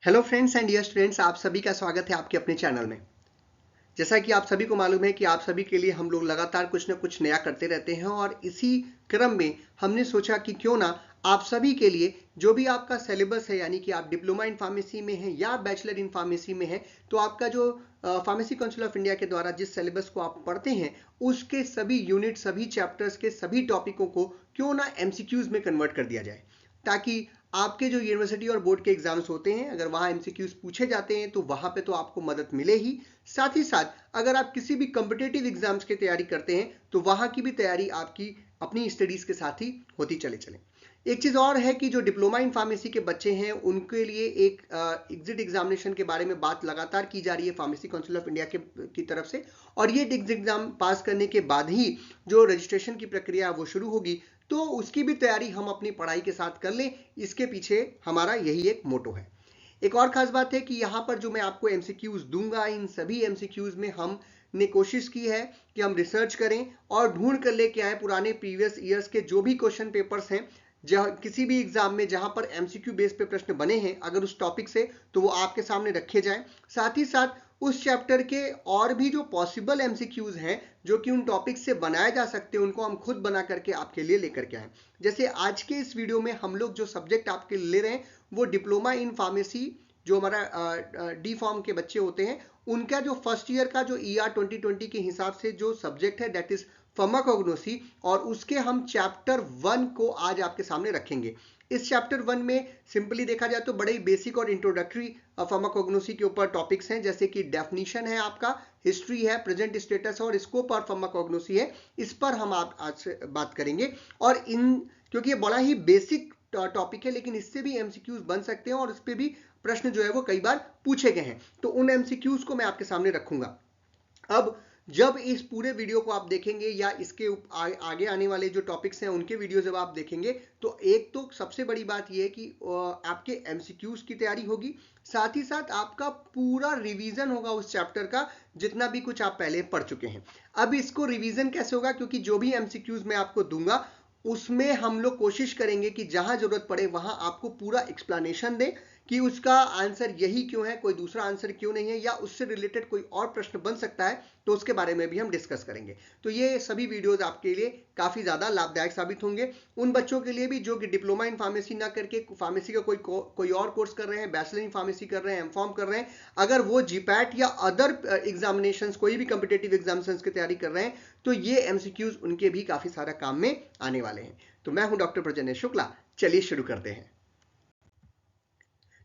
Hello friends and dear students, आप सभी का स्वागत है आपके अपने चैनल में। जैसा कि आप सभी को मालूम है कि आप सभी के लिए हम लोग लगातार कुछ ना कुछ नया करते रहते हैं और इसी क्रम में हमने सोचा कि क्यों ना आप सभी के लिए जो भी आपका सिलेबस है, यानी कि आप डिप्लोमा इन फार्मेसी में हैं या बैचलर इन फार्मेसी में हैं, तो आपका जो फार्मेसी काउंसिल ऑफ इंडिया के द्वारा जिस सिलेबस को आप पढ़ते हैं उसके सभी यूनिट, सभी चैप्टर्स के सभी टॉपिकों को क्यों ना एमसीक्यूज में कन्वर्ट कर दिया जाए, ताकि आपके जो यूनिवर्सिटी और बोर्ड के एग्जाम्स होते हैं, अगर वहां एमसीक्यूज पूछे जाते हैं तो वहां पे तो आपको मदद मिले ही साथ अगर आप किसी भी कॉम्पिटेटिव एग्जाम्स की तैयारी करते हैं तो वहां की भी तैयारी आपकी अपनी स्टडीज के साथ ही होती चले। एक चीज और है कि जो डिप्लोमा इन फार्मेसी के बच्चे हैं उनके लिए एक एग्जिट एग्जामिनेशन के बारे में बात लगातार की जा रही है फार्मेसी काउंसिल ऑफ इंडिया की तरफ से, और ये एग्जिट एग्जाम पास करने के बाद ही जो रजिस्ट्रेशन की प्रक्रिया वो शुरू होगी, तो उसकी भी तैयारी हम अपनी पढ़ाई के साथ कर लें। इसके पीछे हमारा यही एक मोटो है। एक और खास बात है कि यहाँ पर जो मैं आपको एमसीक्यूज दूंगा, इन सभी एमसीक्यूज में हमने कोशिश की है कि हम रिसर्च करें और ढूंढ कर लेके आए पुराने प्रीवियस ईयर्स के जो भी क्वेश्चन पेपर्स हैं किसी भी एग्जाम में जहां पर एमसीक्यू बेस पे प्रश्न बने हैं अगर उस टॉपिक से, तो वो आपके सामने रखे जाएं। साथ ही साथ उस चैप्टर के और भी जो पॉसिबल एमसीक्यूज हैं जो कि उन टॉपिक से बनाए जा सकते हैं, उनको हम खुद बना करके आपके लिए लेकर के आए। जैसे आज के इस वीडियो में हम लोग जो सब्जेक्ट आपके लिए ले रहे हैं वो डिप्लोमा इन फार्मेसी, जो हमारा डी फॉर्म के बच्चे होते हैं उनका जो फर्स्ट ईयर का जो ER 2020 के हिसाब से जो सब्जेक्ट है दैट इज फार्माकोग्नोसी, और उसके हम चैप्टर 1 को आज आपके सामने रखेंगे। इस चैप्टर 1 में सिंपली देखा जाए तो बड़े ही बेसिक और इंट्रोडक्टरी फार्माकोग्नोसी के ऊपर टॉपिक्स हैं, जैसे कि डेफिनेशन है, आपका हिस्ट्री है, प्रेजेंट स्टेटस और स्कोप और फार्माकोग्नोसी है। इस पर हम आप आज से बात करेंगे, और इन क्योंकि ये बड़ा ही बेसिक टॉपिक है लेकिन इससे भी एमसीक्यूज बन सकते हैं और इस पे भी प्रश्न जो है वो कई बार पूछे गए हैं, तो उन एमसीक्यूज को मैं आपके सामने रखूंगा। अब जब इस पूरे वीडियो को आप देखेंगे या इसके आगे आने वाले जो टॉपिक्स हैं उनके वीडियो जब आप देखेंगे, तो एक तो सबसे बड़ी बात यह है कि आपके एमसीक्यूज की तैयारी होगी, साथ ही साथ आपका पूरा रिवीजन होगा उस चैप्टर का जितना भी कुछ आप पहले पढ़ चुके हैं। अब इसको रिवीजन कैसे होगा, क्योंकि जो भी एमसीक्यूज मैं आपको दूंगा उसमें हम लोग कोशिश करेंगे कि जहां जरूरत पड़े वहां आपको पूरा एक्सप्लेनेशन दें कि उसका आंसर यही क्यों है, कोई दूसरा आंसर क्यों नहीं है, या उससे रिलेटेड कोई और प्रश्न बन सकता है, तो उसके बारे में भी हम डिस्कस करेंगे। तो ये सभी वीडियोस आपके लिए काफी ज्यादा लाभदायक साबित होंगे, उन बच्चों के लिए भी जो कि डिप्लोमा इन फार्मेसी ना करके फार्मेसी का कोई और कोर्स कर रहे हैं, बैचलर इन फार्मेसी कर रहे हैं, एमफॉर्म कर रहे हैं, अगर वो जीपैट या अदर एग्जामिनेशन, कोई भी कॉम्पिटेटिव एग्जामिनेशन की तैयारी कर रहे हैं, तो ये एमसीक्यूज उनके भी काफी सारा काम में आने वाले हैं। तो मैं हूं डॉक्टर प्रजनेश शुक्ला, चलिए शुरू करते हैं।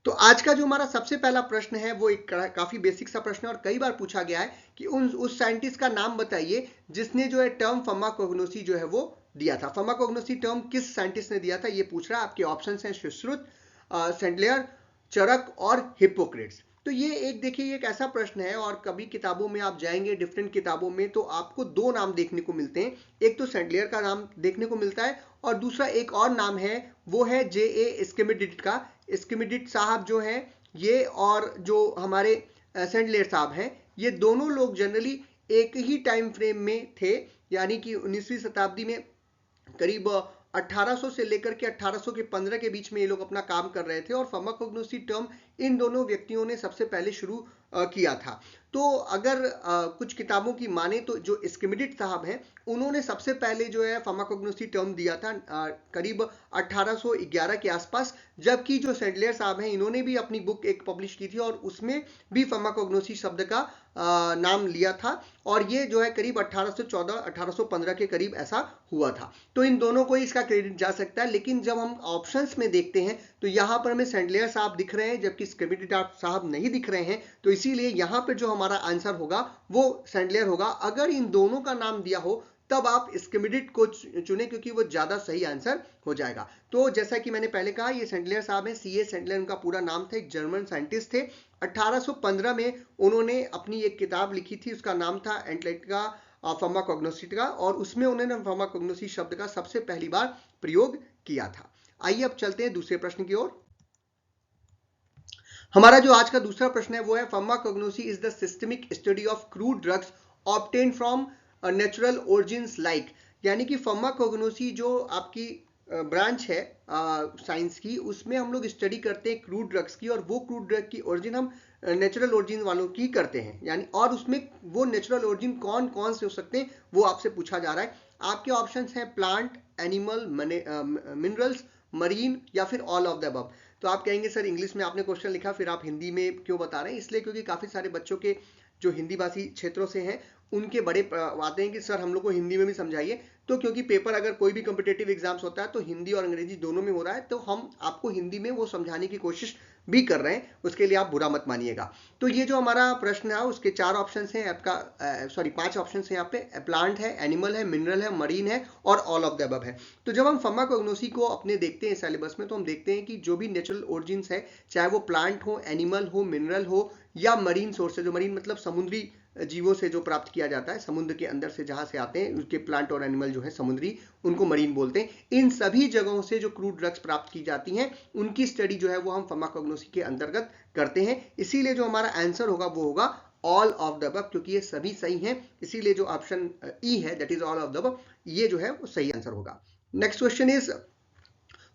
तो आज का जो हमारा सबसे पहला प्रश्न है वो एक काफी बेसिक सा प्रश्न है और कई बार पूछा गया है कि उस साइंटिस्ट का नाम बताइए जिसने जो है टर्म फार्माकोग्नोसी जो है वो दिया था। फार्माकोग्नोसी टर्म किस साइंटिस्ट ने दिया था ये पूछ रहा है। आपके ऑप्शंस हैं सुश्रुत, सेंडलेयर, चरक और हिप्पोक्रेट्स। तो ये एक देखिए, ये एक ऐसा प्रश्न है और कभी किताबों में आप जाएंगे डिफरेंट किताबों में तो आपको दो नाम देखने को मिलते हैं। एक तो सेंडलेयर का नाम देखने को मिलता है और दूसरा एक और नाम है वो है J.A. स्किमिडिट का। स्किमिडिट साहब जो हैं ये, और जो हमारे सेंडलेयर साहब हैं, ये दोनों लोग जनरली एक ही टाइम फ्रेम में थे, यानी कि 19वीं शताब्दी में करीब 1800 से लेकर के 1815 के बीच में ये लोग अपना काम कर रहे थे और फार्माकोग्नोसी टर्म इन दोनों व्यक्तियों ने सबसे पहले शुरू किया था। तो अगर कुछ किताबों की माने तो जो स्किमिडिट साहब हैं उन्होंने सबसे पहले जो है फार्माकोग्नोसी टर्म दिया था करीब 1811 के आसपास, जबकि जो सेंडलेयर साहब हैं इन्होंने भी अपनी बुक एक पब्लिश की थी और उसमें भी फार्माकोग्नोसी शब्द का नाम लिया था, और ये जो है करीब 1814-1815 के करीब ऐसा हुआ था। तो इन दोनों को ही इसका क्रेडिट जा सकता है, लेकिन जब हम ऑप्शंस में देखते हैं तो यहाँ पर हमें सेंडलेयर साहब दिख रहे हैं जबकि स्किमिडिट साहब नहीं दिख रहे हैं, तो इसीलिए यहाँ पर जो हमारा आंसर होगा वो सेंडलेयर होगा। अगर इन दोनों का नाम दिया हो तब आप स्किमिडिट को चुने क्योंकि वो ज्यादा सही आंसर हो जाएगा। तो जैसा कि मैंने पहले कहा, ये सेंडलेयर साहब हैं, C.A. सेंडलेयर उनका पूरा नाम था, एक जर्मन साइंटिस्ट थे। 1815 में उन्होंने अपनी एक किताब लिखी थी, उसका नाम था एंटलेटिका फार्माकोग्नोसिटिका, और उसमें उन्होंने फार्माकोग्नोसी शब्द का सबसे पहली बार प्रयोग किया था। आइए अब चलते हैं दूसरे प्रश्न की ओर। हमारा जो आज का दूसरा प्रश्न है वो है pharmacognosy is the systemic study of crude drugs obtain from natural origins like, यानी कि फार्माकोग्नोसी जो आपकी ब्रांच है साइंस की, उसमें हम लोग स्टडी करते हैं क्रूड ड्रग्स की, और वो क्रूड ड्रग की ओरिजिन हम नेचुरल ओरिजिन वालों की करते हैं, यानी और उसमें वो नेचुरल ओरिजिन कौन कौन से हो सकते हैं वो आपसे पूछा जा रहा है। आपके ऑप्शंस हैं प्लांट, एनिमल, मिनरल्स, मरीन या फिर ऑल ऑफ द अबव। तो आप कहेंगे सर इंग्लिश में आपने क्वेश्चन लिखा फिर आप हिंदी में क्यों बता रहे हैं? इसलिए क्योंकि काफी सारे बच्चों के जो हिंदी भाषी क्षेत्रों से हैं उनके बड़े आते हैं कि सर हम लोग को हिंदी में भी समझाइए। तो क्योंकि पेपर अगर कोई भी कॉम्पिटेटिव एग्जाम्स होता है तो हिंदी और अंग्रेजी दोनों में हो रहा है, तो हम आपको हिंदी में वो समझाने की कोशिश भी कर रहे हैं, उसके लिए आप बुरा मत मानिएगा। तो ये जो हमारा प्रश्न है उसके 4 ऑप्शन हैं आपका, सॉरी 5 ऑप्शन हैं यहाँ पे, प्लांट है, एनिमल है, मिनरल है, मरीन है और ऑल ऑफ द अबव है। तो जब हम फार्माकोग्नोसी को अपने देखते हैं सिलेबस में, तो हम देखते हैं कि जो भी नेचुरल ओरिजिन्स है, चाहे वो प्लांट हो, एनिमल हो, मिनरल हो या मरीन सोर्स है, जो मरीन मतलब समुद्री जीवों से जो प्राप्त किया जाता है, समुद्र के अंदर से जहां से आते हैं उसके प्लांट और एनिमल जो है समुद्री, उनको मरीन बोलते हैं। इन सभी जगहों से जो क्रूड ड्रग्स प्राप्त की जाती हैं उनकी स्टडी जो है वो हम फार्माकोग्नोसी के अंतर्गत करते हैं। इसीलिए जो हमारा आंसर होगा वो होगा ऑल ऑफ द अबव, क्योंकि ये सभी सही हैं। इसीलिए जो ऑप्शन ई है that is all of the above, ये जो है वो सही आंसर होगा। Next question is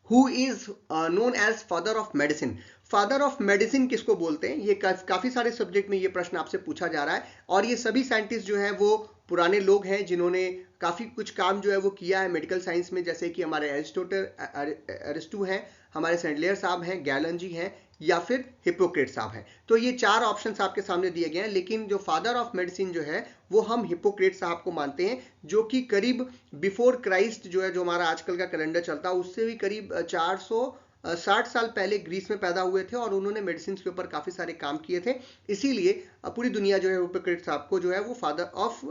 who is known as father of medicine. Father of medicine किसको बोलते हैं? ये काफी सारे सब्जेक्ट में ये प्रश्न आपसे पूछा जा रहा है, और ये सभी साइंटिस्ट जो है वो पुराने लोग हैं जिन्होंने काफी कुछ काम जो है वो किया है मेडिकल साइंस में, जैसे कि हमारे अरिस्टो हैं, हमारे सेंडलेयर साहब हैं, गैलन जी हैं या फिर हिप्पोक्रेट साहब हैं। तो ये 4 ऑप्शंस आपके सामने दिए गए हैं, लेकिन जो फादर ऑफ मेडिसिन जो है वो हम हिप्पोक्रेट साहब को मानते हैं, जो कि करीब बिफोर क्राइस्ट जो है, जो हमारा आजकल का कैलेंडर चलता है उससे भी करीब 460 साल पहले ग्रीस में पैदा हुए थे, और उन्होंने मेडिसिन के ऊपर काफी सारे काम किए थे। इसीलिए पूरी दुनिया जो है हिप्पोक्रेट साहब को जो है वो फादर ऑफ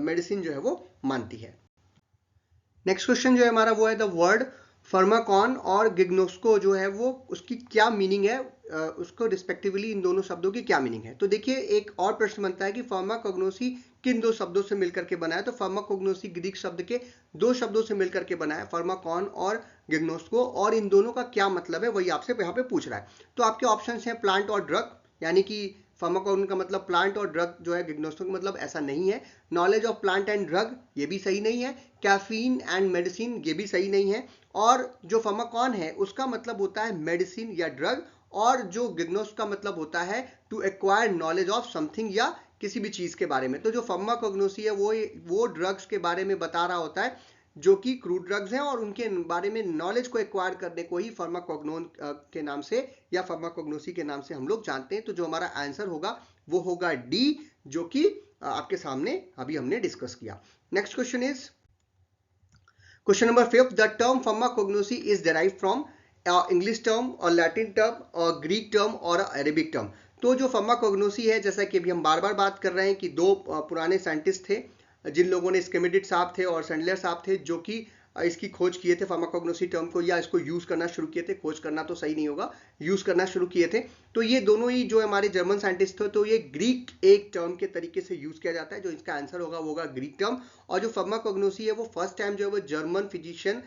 मेडिसिन जो है वो मानती है। नेक्स्ट क्वेश्चन जो है हमारा वो है द वर्ड फार्माकॉन और गिग्नोस्को जो है वो उसकी क्या मीनिंग है, उसको रिस्पेक्टिवली इन दोनों शब्दों की क्या मीनिंग है। तो देखिए एक और प्रश्न बनता है कि फार्माकोग्नोसी किन 2 शब्दों से मिलकर के बना है। तो फार्माकोग्नोसी ग्रीक शब्द के 2 शब्दों से मिलकर के बना है, फार्माकॉन और गिग्नोस्को, और इन दोनों का क्या मतलब है वही आपसे यहाँ पे पूछ रहा है। तो आपके ऑप्शन हैं प्लांट और ड्रग, यानी कि फार्माकोन का मतलब प्लांट और ड्रग जो है, गिग्नोस्को का मतलब ऐसा नहीं है। Knowledge of plant and drug ये भी सही नहीं है। कैफीन एंड मेडिसिन ये भी सही नहीं है। और जो फार्माकॉन है उसका मतलब होता है मेडिसिन या ड्रग, और जो गिग्नोस का मतलब होता है to acquire knowledge of something या किसी भी चीज के बारे में। तो जो फार्माकोग्नोसी है वो ड्रग्स के बारे में बता रहा होता है जो कि क्रूड ड्रग्स हैं, और उनके बारे में नॉलेज को एक्वायर करने को ही फार्माकोग्नोन के नाम से या फार्माकोग्नोसी के नाम से हम लोग जानते हैं। तो जो हमारा आंसर होगा वो होगा डी, जो कि आपके सामने अभी हमने डिस्कस किया। Next question is question number 5, the term pharmacognosy is derived from English term और लैटिन टर्म और ग्रीक टर्म और अरेबिक टर्म। तो जो फार्माकोग्नोसी है, जैसा कि अभी हम बार बार बात कर रहे हैं कि 2 पुराने साइंटिस्ट थे जिन लोगों ने, स्किमेडिड साहब थे और सेंडलर साहब थे, जो कि इसकी खोज किए थे फार्माकोग्नोसी टर्म को, या इसको यूज करना शुरू किए थे। खोज करना तो सही नहीं होगा, यूज करना शुरू किए थे। तो ये दोनों ही जो हमारे जर्मन साइंटिस्ट थे, तो ये ग्रीक एक टर्म के तरीके से यूज किया जाता है, जो इसका आंसर होगा वो होगा ग्रीक टर्म। और जो फार्माकोग्नोसी है वो फर्स्ट टाइम जो है वो जर्मन फिजिशियन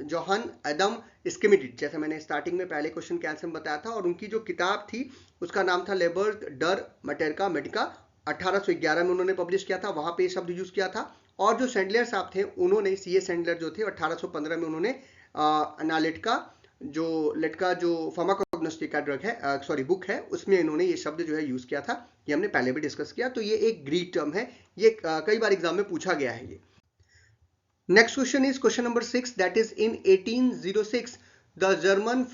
जोहान एडम स्किमेडिड, जैसे मैंने स्टार्टिंग में पहले क्वेश्चन के आंसर में बताया था, और उनकी जो किताब थी उसका नाम था लेबर डर मटेरिका मेडिका, 1811 में उन्होंने पब्लिश किया था, वहां पे ये शब्द यूज किया था। और जो सेंडलर साहब थे उन्होंने, सीए सेंडलर जो थे, 1815 में उन्होंने अनालिटिका जो फार्माकोग्नोस्टिक का ड्रग है, सॉरी बुक है, उसमें इन्होंने ये शब्द जो है यूज किया था। ये हमने पहले भी डिस्कस किया। तो ये एक ग्रीक टर्म है, ये कई बार एग्जाम में पूछा गया है ये। Next question is question number 6, that is in 1806 the German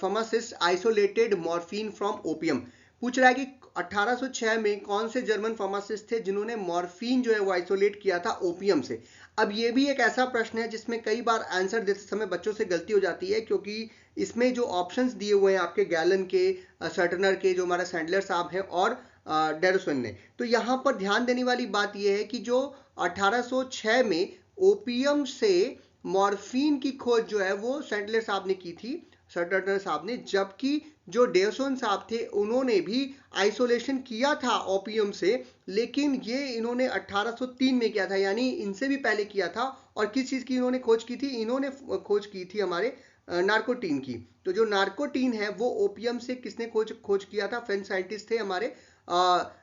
pharmacist isolated morphine from opium. पूछ रहा है कि 1806 में कौन से जर्मन फार्मासिस्ट थे जिन्होंने मॉर्फिन जो है वो आइसोलेट किया था ओपियम से। अब ये भी एक ऐसा प्रश्न है जिसमें कई बार आंसर देते समय बच्चों से गलती हो जाती है, क्योंकि इसमें जो ऑप्शंस दिए हुए हैं आपके गैलन के, सर्टनर के, जो हमारा सैंडलर साहब हैं, और डेरोसन ने। तो यहाँ पर ध्यान देने वाली बात यह है कि जो 1806 में ओपियम से मॉर्फिन की खोज जो है वो सैंडलर साहब ने की थी, सर्टनर साहब ने, जबकि जो डेरोसन साहब थे उन्होंने भी आइसोलेशन किया था ओपियम से, लेकिन ये इन्होंने 1803 में किया था, यानी इनसे भी पहले किया था। और किस चीज की इन्होंने खोज की थी? इन्होंने खोज की थी हमारे नार्कोटीन की। तो जो नार्कोटीन है वो ओपियम से किसने खोज किया था? फ्रेंच साइंटिस्ट थे हमारे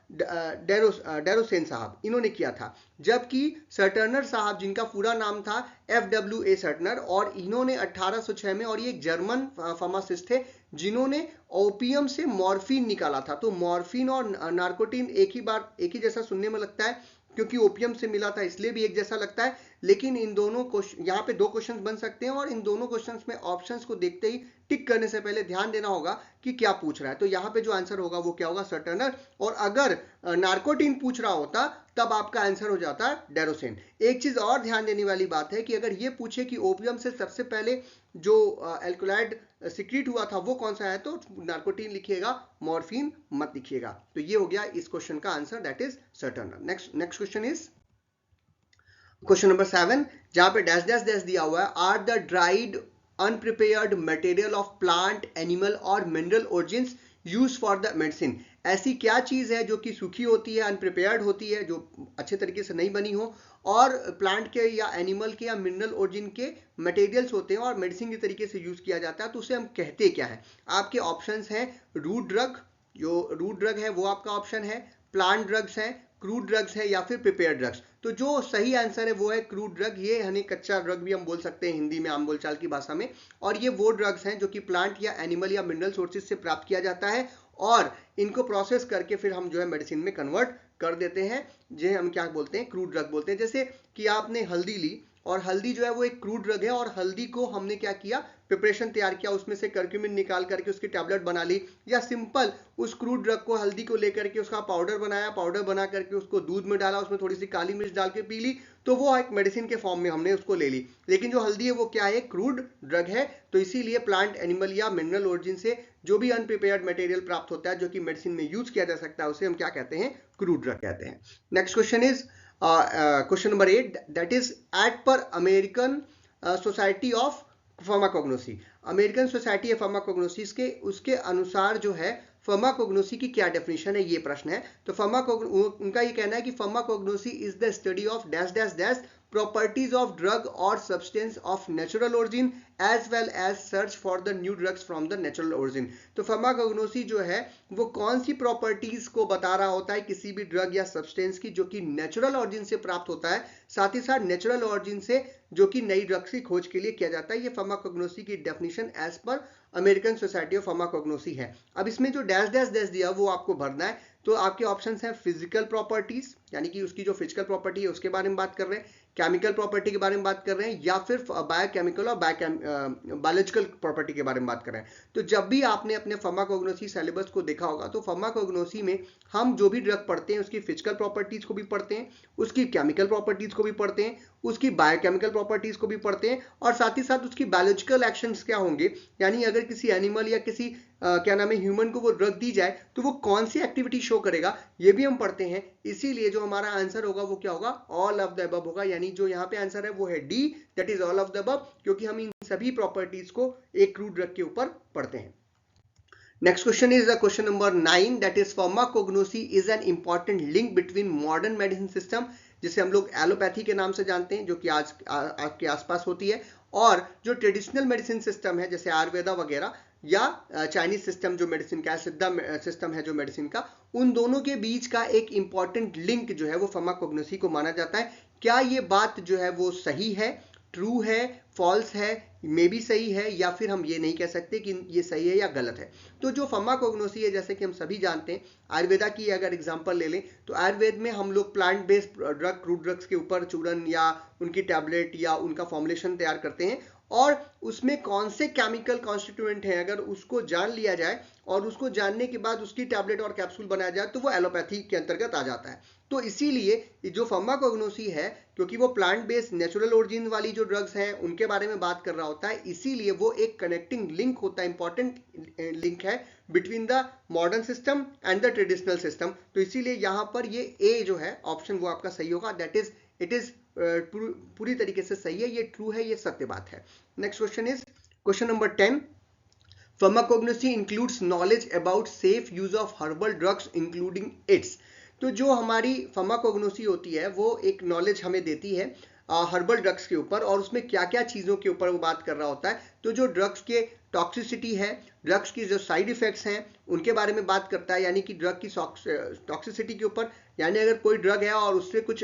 डेरोसेन साहब, इन्होंने किया था। जबकि सर्टनर साहब, जिनका पूरा नाम था FWA सर्टनर, और इन्होंने 1806 में, और ये एक जर्मन फार्मासिस्ट थे जिन्होंने ओपियम से मॉर्फिन निकाला था। तो मॉर्फिन और नार्कोटिन एक ही जैसा सुनने में लगता है, क्योंकि ओपियम से मिला था इसलिए भी एक जैसा लगता है, लेकिन इन दोनों यहाँ पे दो क्वेश्चंस बन सकते हैं, और इन दोनों क्वेश्चंस में ऑप्शंस को देखते ही टिक करने से पहले ध्यान देना होगा कि क्या पूछ रहा है। तो यहाँ पे जो आंसर होगा वो क्या होगा, सर्टनर। और अगर नार्कोटिन पूछ रहा होता तब आपका आंसर हो जाता डेरोसेन। एक चीज और ध्यान देने वाली बात है कि अगर ये पूछे कि ओपियम से सबसे पहले जो एल्कोलाइड सिक्रीट हुआ था वो कौन सा है, तो नार्कोटिन लिखिएगा, मॉर्फिन मत लिखिएगा। तो ये हो गया इस क्वेश्चन का आंसर, दैट इज सर्टनर। Next question is question number 7, जहां पे डैश डैश डैश दिया हुआ है, are the dried unprepared material of plant, animal और mineral origins use for the medicine. ऐसी क्या चीज है जो कि सूखी होती है, अनप्रिपेयर्ड होती है, जो अच्छे तरीके से नहीं बनी हो, और प्लांट के या एनिमल के या मिनरल ओरिजिन के मटेरियल्स होते हैं और मेडिसिन के तरीके से यूज किया जाता है, तो उसे हम कहते क्या है। आपके ऑप्शंस हैं रूट ड्रग, जो रूट ड्रग है वो आपका ऑप्शन है, प्लांट ड्रग्स है, क्रूड ड्रग्स है, या फिर प्रिपेयर ड्रग्स। तो जो सही आंसर है वो है क्रूड ड्रग। ये यानी कच्चा ड्रग भी हम बोल सकते हैं हिंदी में, आम बोलचाल की भाषा में। और ये वो ड्रग्स हैं जो कि प्लांट या एनिमल या मिनरल सोर्सेज से प्राप्त किया जाता है, और इनको प्रोसेस करके फिर हम जो है मेडिसिन में कन्वर्ट कर देते हैं, जे हम क्या बोलते हैं, क्रूड ड्रग बोलते हैं। जैसे कि आपने हल्दी ली, और हल्दी जो है वो एक क्रूड ड्रग है, और हल्दी को हमने क्या किया, प्रिपरेशन तैयार किया, उसमें से करक्यूमिन निकाल करके उसकी टैबलेट बना ली, या सिंपल उस क्रूड ड्रग को, हल्दी को लेकर के उसका पाउडर बनाया, पाउडर बना करके उसको दूध में डाला, उसमें थोड़ी सी काली मिर्च डाल के पी ली, तो वो एक मेडिसिन के फॉर्म में हमने उसको ले ली। लेकिन जो हल्दी है वो क्या है, क्रूड ड्रग है। तो इसीलिए प्लांट, एनिमल या मिनरल ओरिजिन से जो भी अनप्रिपेयर्ड मटेरियल प्राप्त होता है जो कि मेडिसिन में यूज किया जा सकता है, उसे हम क्या कहते हैं, क्रूड ड्रग कहते हैं। Next question is question number 8, that is at per American Society of Pharmacognosy. American Society of Pharmacognosy के उसके अनुसार जो है फार्माकोग्नोसी की क्या डेफिनेशन है, ये प्रश्न है। तो उनका ये कहना है कि pharmacognosy is the study of dash dash dash properties of drug or substance of natural origin as well as search for the new drugs from the natural origin। तो फार्माकोग्नोसी जो है वो कौन सी प्रॉपर्टीज को बता रहा होता है किसी भी ड्रग या सब्सटेंस की, जो कि नेचुरल ऑरिजिन से प्राप्त होता है, साथ ही साथ नेचुरल ऑरिजिन से जो कि नई ड्रग्स की खोज के लिए किया जाता है। ये फार्माकोग्नोसी की definition as per American Society of Pharmacognosy है। अब इसमें जो डैश डैश डैश दिया वो आपको भरना है। तो आपके ऑप्शंस हैं फिजिकल प्रॉपर्टीज, यानी कि उसकी जो फिजिकल प्रॉपर्टी है उसके बारे में बात कर रहे हैं, केमिकल प्रॉपर्टी के बारे में बात कर रहे हैं, या फिर बायोकेमिकल और बायोलॉजिकल प्रॉपर्टी के बारे में बात कर रहे हैं। तो जब भी आपने अपने फार्माकोग्नोसी सिलेबस को देखा होगा, तो फार्माकोग्नोसी में हम जो भी ड्रग पढ़ते हैं उसकी फिजिकल प्रॉपर्टीज को भी पढ़ते हैं, उसकी केमिकल प्रॉपर्टीज को भी पढ़ते हैं, उसकी बायोकेमिकल प्रॉपर्टीज को भी पढ़ते हैं, और साथ ही साथ उसकी बायोलॉजिकल एक्शंस क्या होंगे, यानी अगर किसी एनिमल या किसी क्या नाम है ह्यूमन को वो ड्रग दी जाए तो वो कौन सी एक्टिविटी शो करेगा, ये भी हम पढ़ते हैं। इसीलिए जो हमारा आंसर होगा वो क्या होगा, ऑल ऑफ द अबव होगा। यानी जो यहाँ पे आंसर है वो है D, that is all of the above, क्योंकि हम इन सभी प्रॉपर्टीज को एक क्रूड ड्रग के ऊपर पढ़ते हैं। Next question is the question number 9, that is pharmacognosy is an important link between modern medicine system, जिसे हम लोग एलोपैथी के नाम से जानते हैं, जो कि आज आपके आसपास होती है, और जो ट्रेडिशनल मेडिसिन सिस्टम है जैसे आयुर्वेदा वगैरह, या चाइनीज सिस्टम जो मेडिसिन का, सिद्धा सिस्टम है जो मेडिसिन का, उन दोनों के बीच का एक इंपॉर्टेंट लिंक जो है वो फार्माकोग्नोसी को माना जाता है। क्या ये बात जो है वो सही है, ट्रू है, फॉल्स है, मे भी सही है, या फिर हम ये नहीं कह सकते कि ये सही है या गलत है। तो जो फार्माकोग्नोसी है, जैसे कि हम सभी जानते हैं, आयुर्वेदा की अगर एग्जांपल ले लें तो आयुर्वेद में हम लोग plant based drug, crude drugs के ऊपर चूर्ण या उनकी टैबलेट या उनका फॉर्मुलेशन तैयार करते हैं, और उसमें कौन से केमिकल कॉन्स्टिट्यूएंट हैं अगर उसको जान लिया जाए और उसको जानने के बाद उसकी टैबलेट और कैप्सूल बनाया जाए तो वो एलोपैथी के अंतर्गत आ जाता है। तो इसीलिए जो फार्माकोग्नोसी है, क्योंकि वो प्लांट बेस्ड नेचुरल ओरिजिन वाली जो ड्रग्स हैं उनके बारे में बात कर रहा होता है, इसीलिए वो एक कनेक्टिंग लिंक होता है, इंपॉर्टेंट लिंक है between the modern system and the traditional system. तो इसीलिए यहाँ पर ये ए जो है ऑप्शन वो आपका सही होगा, दैट इज इट इज पूरी तरीके से सही है, ये ट्रू है, ये सत्य बात है। Next question is question number 10, pharmacognosy includes knowledge about safe use of herbal drugs including it's. तो जो हमारी फार्माकोग्नोसी होती है वो एक नॉलेज हमें देती है हर्बल ड्रग्स के ऊपर, और उसमें क्या क्या चीज़ों के ऊपर वो बात कर रहा होता है। तो जो ड्रग्स के टॉक्सिसिटी है, ड्रग्स की जो साइड इफेक्ट्स हैं उनके बारे में बात करता है, यानी कि ड्रग की टॉक्सिसिटी के ऊपर, यानी अगर कोई ड्रग है और उससे कुछ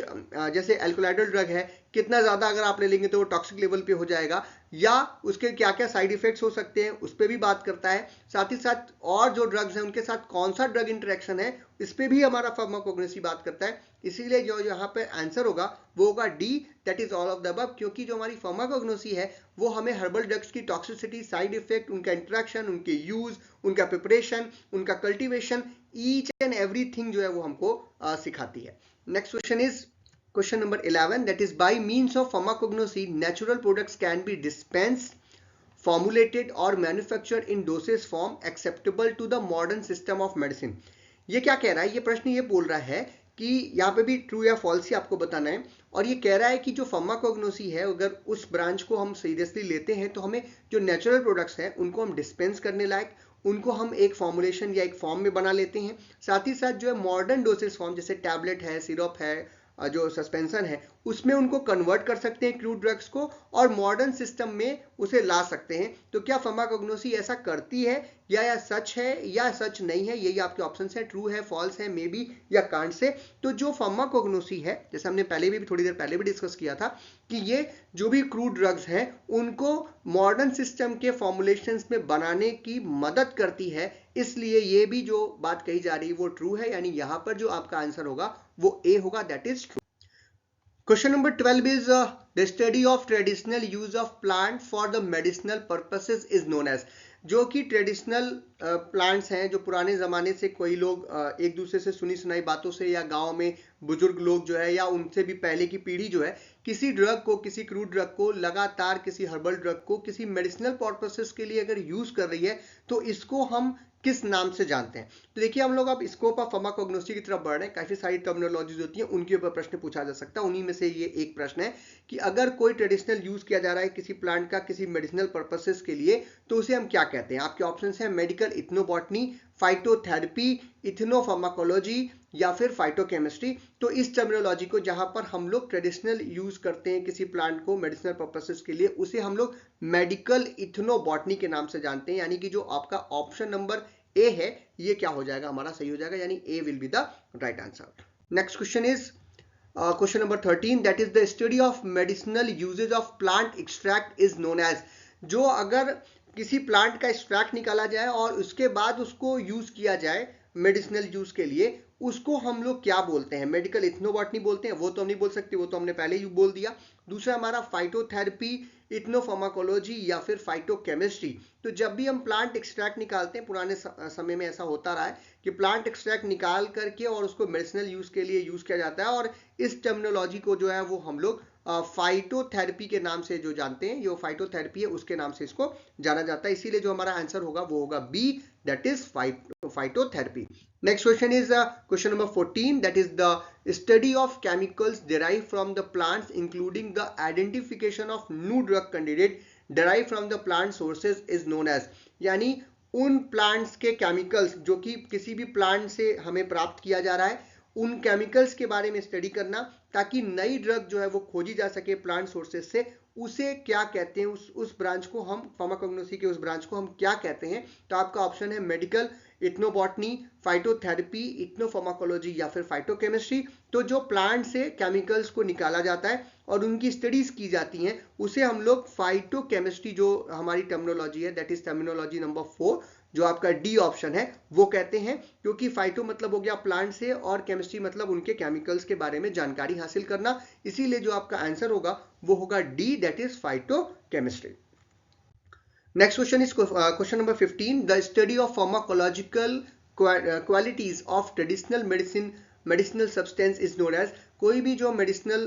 जैसे एल्कोलाइडल ड्रग है, कितना ज़्यादा अगर आप ले लेंगे तो वो टॉक्सिक लेवल पे हो जाएगा, या उसके क्या क्या साइड इफेक्ट्स हो सकते हैं उस पर भी बात करता है। साथ ही साथ और जो ड्रग्स हैं उनके साथ कौन सा ड्रग इंटरेक्शन है इस पर भी हमारा फार्माकोग्नोसी बात करता है। इसीलिए जो यहाँ पे आंसर होगा वो होगा D, that is all of the above, क्योंकि जो हमारी फार्माकोग्नोसी है वो हमें हर्बल ड्रग्स की टॉक्सिसिटी, साइड इफेक्ट, उनका इंटरेक्शन, उनके यूज, उनका प्रिपरेशन, उनका कल्टीवेशन, ईच एंड एवरीथिंग जो है वो हमको सिखाती है। Next question is question number 11, that is by means of pharmacognosy natural products can be dispensed, formulated or manufactured in dosage form acceptable to the modern system of medicine। ये क्या कह रहा है, ये प्रश्न ये बोल रहा है कि यहाँ पे भी ट्रू या फॉल्स ही आपको बताना है, और ये कह रहा है कि जो फार्माकोग्नोसी है अगर उस ब्रांच को हम सीरियसली लेते हैं तो हमें जो नेचुरल प्रोडक्ट्स हैं उनको हम डिस्पेंस करने लायक, उनको हम एक फॉर्मुलेशन या एक फॉर्म में बना लेते हैं। साथ ही साथ जो है मॉडर्न डोसेज फॉर्म जैसे टैबलेट है, सिरप है, जो सस्पेंशन है उसमें उनको कन्वर्ट कर सकते हैं क्रूड ड्रग्स को और मॉडर्न सिस्टम में उसे ला सकते हैं। तो क्या फार्माकोग्नोसी ऐसा करती है या सच है या सच नहीं है, यही आपके ऑप्शन है, ट्रू है, फॉल्स है, मे बी या कांट से। तो जो फार्माकोग्नोसी है, जैसे हमने पहले भी थोड़ी देर पहले भी डिस्कस किया था कि ये जो भी क्रूड ड्रग्स हैं उनको मॉडर्न सिस्टम के फॉर्मुलेशंस में बनाने की मदद करती है, इसलिए ये भी जो बात कही जा रही है वो ट्रू है, यानी यहां पर जो आपका आंसर होगा वो ए होगा, that is true. Question number 12 is the study of traditional use of plant for the medicinal purposes is known as। जो कि ट्रेडिशनल प्लांट्स हैं, जो पुराने ज़माने से कोई लोग एक दूसरे से सुनी सुनाई बातों से या गांव में बुजुर्ग लोग जो है या उनसे भी पहले की पीढ़ी जो है किसी ड्रग को, किसी क्रूड ड्रग को लगातार, किसी हर्बल ड्रग को किसी मेडिसिनल पर्पसेस के लिए अगर यूज़ कर रही है तो इसको हम किस नाम से जानते हैं। तो देखिए हम लोग अब स्कोप ऑफ फार्माकोग्नोसी की तरफ बढ़ रहे हैं, काफ़ी सारी टर्मिनोलॉजीज होती हैं उनके ऊपर प्रश्न पूछा जा सकता है। उन्हीं में से ये एक प्रश्न है कि अगर कोई ट्रेडिशनल यूज़ किया जा रहा है किसी प्लांट का किसी मेडिसिनल पर्पसेस के लिए तो उसे हम क्या कहते हैं। आपके ऑप्शन हैं मेडिकल इथनोबॉटनी, फाइटोथेरेपी, इथनोफार्माकोलॉजी या फिर फाइटोकेमिस्ट्री। तो इस टर्मिनोलॉजी को जहां पर हम लोग ट्रेडिशनल यूज करते हैं किसी प्लांट को मेडिसिनल पर्पसेस के लिए उसे हम लोग मेडिकल इथनोबॉटनी के नाम से जानते हैं, यानी कि जो आपका ऑप्शन नंबर ए है ये क्या हो जाएगा, हमारा सही हो जाएगा, यानी A will be the right answer. Next question is question number 13, that is the study of medicinal usages of plant extract is known as. जो अगर किसी प्लांट का एक्सट्रैक्ट निकाला जाए और उसके बाद उसको यूज किया जाए मेडिसिनल यूज के लिए, उसको हम लोग क्या बोलते हैं। मेडिकल इथनोबॉटनी बोलते हैं, वो तो हम नहीं बोल सकते, वो तो हमने पहले ही बोल दिया। दूसरा हमारा फाइटोथेरेपी, इथनोफार्माकोलॉजी या फिर फाइटोकेमिस्ट्री। तो जब भी हम प्लांट एक्सट्रैक्ट निकालते हैं, पुराने समय में ऐसा होता रहा है कि प्लांट एक्सट्रैक्ट निकाल करके और उसको मेडिसिनल यूज के लिए यूज किया जाता है, और इस टर्मिनोलॉजी को जो है वो हम लोग फाइटोथेरेपी के नाम से जो जानते हैं, जो फाइटोथेरेपी है उसके नाम से इसको जाना जाता है। इसीलिए जो हमारा आंसर होगा वो होगा B, that is phytotherapy. Next question is question number 14, that is the study of chemicals derived from the plants including the identification of new drug candidate derived from the plant sources is known as। यानी उन plants के chemicals जो कि किसी भी plant से हमें प्राप्त किया जा रहा है उन केमिकल्स के बारे में स्टडी करना ताकि नई ड्रग जो है वो खोजी जा सके प्लांट सोर्सेज से, उसे क्या कहते हैं, उस ब्रांच को हम फार्माकोग्नोसी के उस ब्रांच को हम क्या कहते हैं। तो आपका ऑप्शन है मेडिकल इथनोबॉटनी, फाइटोथेरेपी, इथनोफार्माकोलॉजी या फिर फाइटोकेमिस्ट्री। तो जो प्लांट से केमिकल्स को निकाला जाता है और उनकी स्टडीज की जाती हैं उसे हम लोग फाइटोकेमिस्ट्री, जो हमारी टर्मिनोलॉजी है दैट इज टर्मिनोलॉजी नंबर 4, जो आपका डी ऑप्शन है वो कहते हैं, क्योंकि फाइटो मतलब हो गया प्लांट से और केमिस्ट्री मतलब उनके केमिकल्स के बारे में जानकारी हासिल करना। इसीलिए जो आपका आंसर होगा वो होगा D, that is phytochemistry. Next question is question number 15, the study of pharmacological qualities of traditional medicinal substance is known as। कोई भी जो मेडिसिनल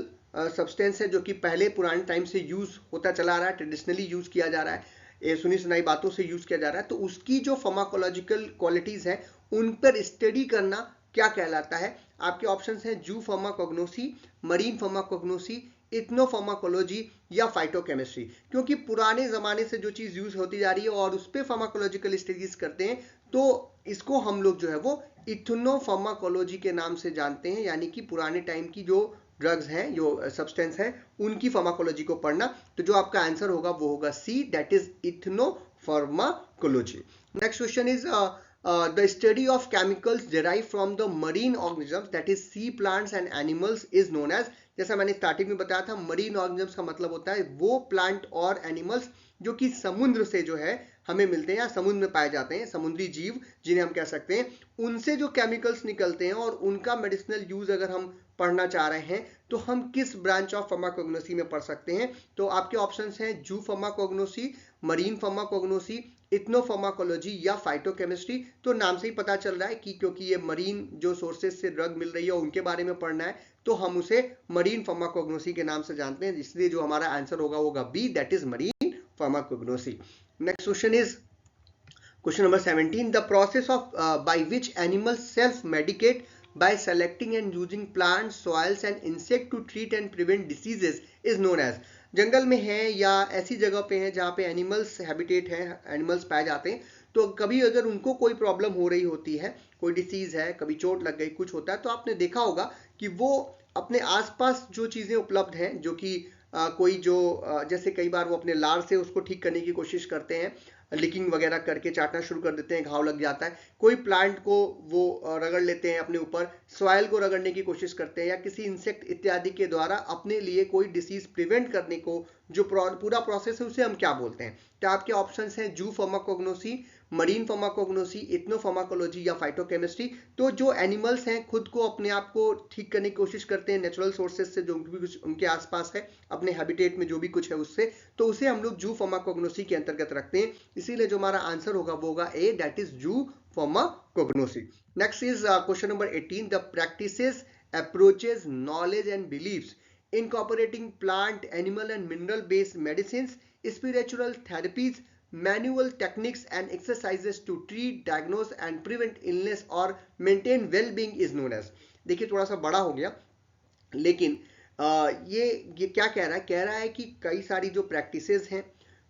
सब्सटेंस है जो कि पहले पुराने टाइम से यूज होता चला रहा है, ट्रेडिशनली यूज किया जा रहा है, सुनी सुनाई बातों से यूज किया जा रहा है, तो उसकी जो फार्माकोलॉजिकल क्वालिटीज है उन पर स्टडी करना क्या कहलाता है। आपके ऑप्शंस हैं जू फार्माकोग्नोसी, मरीन फार्माकोग्नोसी, इथनोफार्माकोलॉजी या फाइटोकेमिस्ट्री। क्योंकि पुराने जमाने से जो चीज यूज होती जा रही है और उस पर फार्माकोलॉजिकल स्टडीज करते हैं तो इसको हम लोग जो है वो इथनोफार्माकोलॉजी के नाम से जानते हैं, यानी कि पुराने टाइम की जो ड्रग्स हैं, जो सब्सटेंस हैं, उनकी फार्माकोलॉजी को पढ़ना। तो जो आपका आंसर होगा वो होगा C, that is ethnopharmacology. Next question is the study of chemicals derived from the marine organisms, that is sea plants and animals, is known as. जैसा मैंने स्टार्टिंग में बताया था, मरीन ऑर्गेनिजम्स का मतलब होता है वो प्लांट और एनिमल्स जो कि समुद्र से जो है हमें मिलते हैं या समुद्र में पाए जाते हैं, समुद्री जीव जिन्हें हम कह सकते हैं, उनसे जो केमिकल्स निकलते हैं और उनका मेडिसिनल यूज अगर हम पढ़ना चाह रहे हैं तो हम किस ब्रांच ऑफ फार्माकोग्नोसी में पढ़ सकते हैं। तो आपके ऑप्शंस हैं जू फार्माकोग्नोसी, मरीन फार्माकोग्नोसी, इथनोफार्माकोलॉजी या फाइटोकेमिस्ट्री। तो नाम से ही पता चल रहा है कि क्योंकि ये मरीन जो सोर्सेज से ड्रग मिल रही है उनके बारे में पढ़ना है तो हम उसे मरीन फार्माकोग्नोसी के नाम से जानते हैं, इसलिए जो हमारा आंसर होगा वो होगा B, that is marine pharmacognosy. Next question is question number 17, the process of by which animals self medicate by selecting and using plants, soils and insect to treat and prevent diseases is known as। जंगल में है या ऐसी जगह पे है जहाँ पे animals habitat है, एनिमल्स पाए जाते हैं, तो कभी अगर उनको कोई प्रॉब्लम हो रही होती है, कोई डिसीज है, कभी चोट लग गई, कुछ होता है, तो आपने देखा होगा कि वो अपने आसपास जो चीज़ें उपलब्ध हैं, जो कि कोई जो जैसे कई बार वो अपने लार से उसको ठीक करने की कोशिश करते हैं, लिकिंग वगैरह करके चाटना शुरू कर देते हैं, घाव लग जाता है, कोई प्लांट को वो रगड़ लेते हैं अपने ऊपर, सॉइल को रगड़ने की कोशिश करते हैं, या किसी इंसेक्ट इत्यादि के द्वारा अपने लिए कोई डिसीज प्रिवेंट करने को जो पूरा प्रोसेस है उसे हम क्या बोलते हैं। तो आपके ऑप्शंस हैं जू फार्माकोग्नोसी, मरीन फार्माकोग्नोसी, इथनोफार्माकोलॉजी या फाइटोकेमिस्ट्री। तो जो एनिमल्स हैं खुद को अपने आप को ठीक करने की कोशिश करते हैं नेचुरल सोर्सेज से, जो भी कुछ उनके आसपास है, अपने हैबिटेट में जो भी कुछ है उससे, तो उसे हम लोग जू फार्माकोग्नोसी के अंतर्गत रखते हैं, इसीलिए जो हमारा आंसर होगा वो होगा A, that is zoo pharmacognosy. Next is question number 18, the practices, approaches, knowledge and beliefs incorporating plant, animal and mineral based medicines, spiritual therapies, manual techniques and exercises to treat, diagnose and prevent illness or maintain well-being is known as। देखिए थोड़ा सा बड़ा हो गया, लेकिन ये क्या कह रहा है, कह रहा है कि कई सारी जो प्रैक्टिसेस हैं,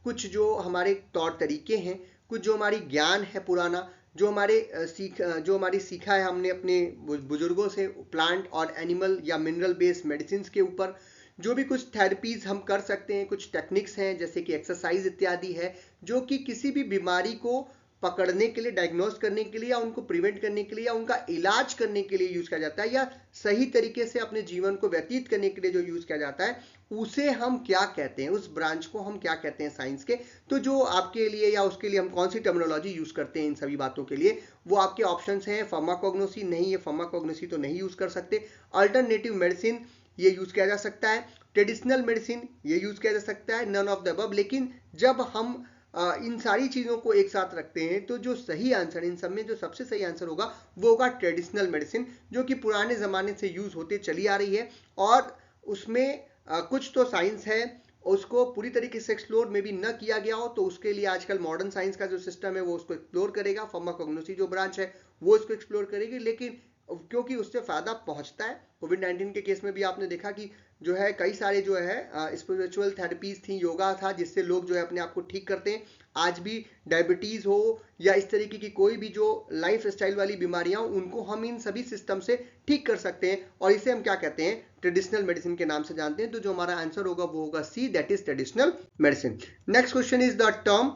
कुछ जो हमारे तौर तरीके हैं, कुछ जो हमारी ज्ञान है पुराना, जो हमारी सीखा है हमने अपने बुजुर्गों से, प्लांट और एनिमल या मिनरल बेस्ड मेडिसिन के ऊपर, जो भी कुछ थेरेपीज हम कर सकते हैं, कुछ टेक्निक्स हैं जैसे कि एक्सरसाइज इत्यादि है, जो कि किसी भी बीमारी को पकड़ने के लिए, डायग्नोस करने के लिए या उनको प्रिवेंट करने के लिए या उनका इलाज करने के लिए यूज किया जाता है, या सही तरीके से अपने जीवन को व्यतीत करने के लिए जो यूज किया जाता है, उसे हम क्या कहते हैं, उस ब्रांच को हम क्या कहते हैं साइंस के। तो जो आपके लिए या उसके लिए हम कौन सी टर्मिनोलॉजी यूज करते हैं इन सभी बातों के लिए, वो आपके ऑप्शंस हैं। फार्माकोग्नोसी नहीं, ये फार्माकोग्नोसी तो नहीं यूज कर सकते। अल्टरनेटिव मेडिसिन ये यूज किया जा सकता है। ट्रेडिशनल मेडिसिन ये यूज किया जा सकता है, नन ऑफ द अबव। लेकिन जब हम इन सारी चीज़ों को एक साथ रखते हैं तो जो सही आंसर, इन सब में जो सबसे सही आंसर होगा वो होगा ट्रेडिशनल मेडिसिन, जो कि पुराने ज़माने से यूज़ होते चली आ रही है, और उसमें कुछ तो साइंस है, उसको पूरी तरीके से एक्सप्लोर में भी न किया गया हो, तो उसके लिए आजकल मॉडर्न साइंस का जो सिस्टम है वो उसको एक्सप्लोर करेगा, फार्माकोग्नोसी जो ब्रांच है वो इसको एक्सप्लोर करेगी। लेकिन क्योंकि उससे फायदा पहुंचता है, कोविड-19 के केस में भी आपने देखा कि जो है कई सारे जो है स्पिरिचुअल थेरेपीज थी, योगा था, जिससे लोग जो है अपने आप को ठीक करते हैं। आज भी डायबिटीज हो या इस तरीके की कोई भी जो लाइफ स्टाइल वाली बीमारियां हो, उनको हम इन सभी सिस्टम से ठीक कर सकते हैं, और इसे हम क्या कहते हैं, ट्रेडिशनल मेडिसिन के नाम से जानते हैं। तो जो हमारा आंसर होगा वो होगा C, that is traditional medicine. Next question is the term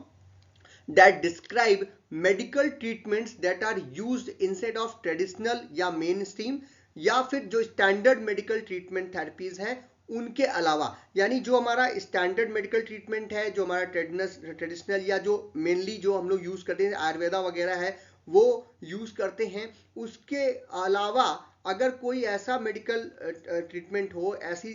that describe medical treatments that are used instead of traditional या mainstream या फिर जो स्टैंडर्ड मेडिकल ट्रीटमेंट थेरेपीज हैं उनके अलावा, यानी जो हमारा स्टैंडर्ड मेडिकल ट्रीटमेंट है, जो हमारा ट्रेडिशनल या जो मेनली जो हम लोग यूज करते हैं, आयुर्वेदा वगैरह है वो यूज करते हैं, उसके अलावा अगर कोई ऐसा मेडिकल ट्रीटमेंट हो, ऐसी